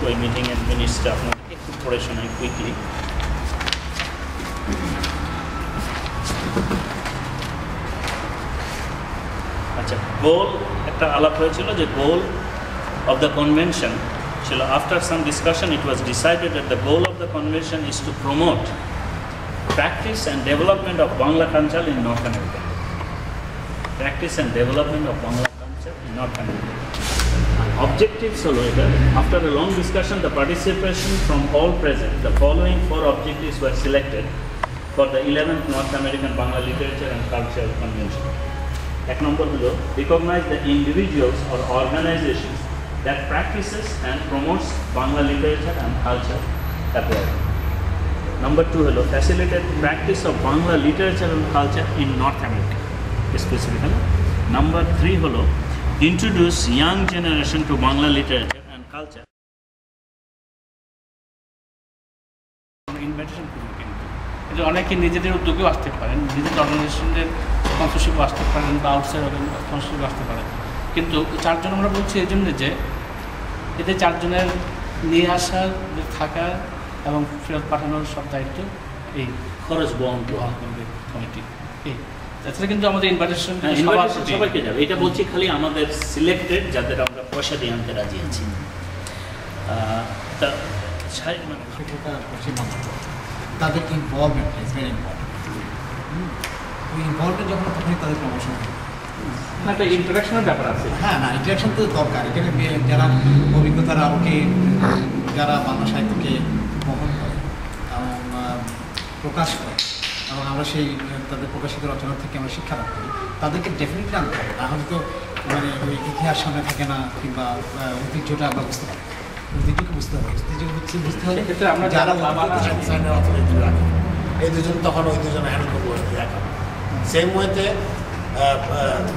ওই মিটিংয়ের মিনিটসটা আপনাকে একটু পড়ে শোনাই কুইকলি। আচ্ছা, গোল একটা আলাপ হয়েছিল যে গোল of the convention, after some discussion it was decided that the goal of the convention is to promote practice and development of Bangla culture in North America. Practice and development of Bangla culture in North America. Objectives after a long discussion, the participation from all present, the following 4 objectives were selected for the 11th North American Bangla Literature and Culture Convention. Ek number recognize the individuals or organizations that practices and promotes Bangla literature and culture abroad. Number 2 facilitate practice of Bangla literature and culture in North America specifically. Number 3 introduce young generation to Bangla literature and culture. Invitation করব কিন্তু অনেকে নিজেদের উদ্যোগেও আসতে পারেন, নিজেদের অর্গানাইজেশনের স্পন্সরশিপও আসতে পারেন বা আউটসাইড স্পন্সরশিপ আসতে পারেন। কিন্তু 4 জন আমরা বলছি এই জন্য যে এদের 4 জনের নিয়ে আসার, থাকার এবং ফেরত পাঠানোর সব দায়িত্ব এই খরচ বহন করবে কমিটি। তাছাড়া কিন্তু আমাদের ইনভাইটেশন সবাইকে যাবে, এটা বলছি খালি আমাদের সিলেক্টেড যাদের আমরা পয়সা দিয়ে আনতে রাজি আছি। তাদের ইনভলভমেন্ট ইজ ভেরি ইম্পর্টেন্ট। ওই ইনভলভমেন্ট যখন তখনই তাদের প্রমোশন হবে। একটা ইন্টারাকশনের ব্যাপার আছে। হ্যাঁ, না, ইন্টারাকশন তো দরকার। এখানে যারা অভিজ্ঞতার আলোকে যারা বাংলা সাহিত্যকে বহন করে এবং প্রকাশ করে এবং আমরা সেই তাদের প্রকাশিত রচনা থেকে আমরা শিক্ষা লাভ করি, তাদেরকে ডেফিনেটলি আনতে হবে। না হলে তো মানে ওই ইতিহাস সামনে থাকে না, কিংবা ঐতিহ্যটা আমরা বুঝতে পারি। ঐতিহ্যকে বুঝতে হবে, ঐতিহ্য বুঝতে হলে আমরা যারা এই দুজন তখন ওই দুজন হ্যান্ডেল করবো একা। সেম ওয়েতে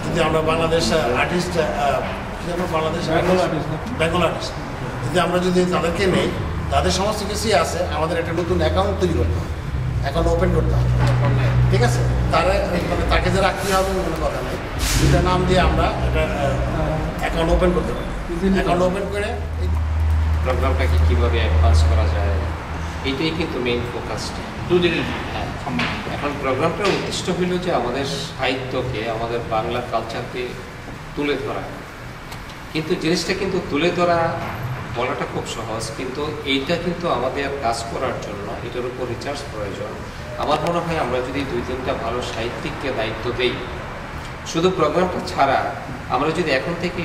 যদি আমরা বাংলাদেশ আর্টিস্ট, বাংলাদেশ বেঙ্গল আর্টিস্ট যদি আমরা তাদেরকে নেই, তাদের সমস্ত কিছুই আছে, আমাদের একটা নতুন অ্যাকাউন্ট তৈরি করতে হবে, অ্যাকাউন্ট ওপেন করতে হবে, ঠিক আছে? তাকে যে রাখতে হবে কোনো কথা নেই, দুটা নাম দিয়ে আমরা একটা অ্যাকাউন্ট ওপেন করতে পারি। অ্যাকাউন্ট ওপেন করে প্রোগ্রামটাকে কীভাবে অ্যাডভান্স করা যায়, এইটাই কিন্তু মেইন ফোকাসটা। দুদিনের এখন প্রোগ্রামটার উদ্দেশ্য হইল যে আমাদের সাহিত্যকে, আমাদের বাংলা কালচারকে তুলে ধরা। কিন্তু জিনিসটা কিন্তু তুলে ধরা বলাটা খুব সহজ, কিন্তু এইটা কিন্তু আমাদের কাজ করার জন্য এটার উপর রিসার্চ প্রয়োজন। আমার মনে হয় আমরা যদি 2-3টা ভালো সাহিত্যিককে দায়িত্ব দেই, শুধু প্রোগ্রামটা ছাড়া আমরা যদি এখন থেকে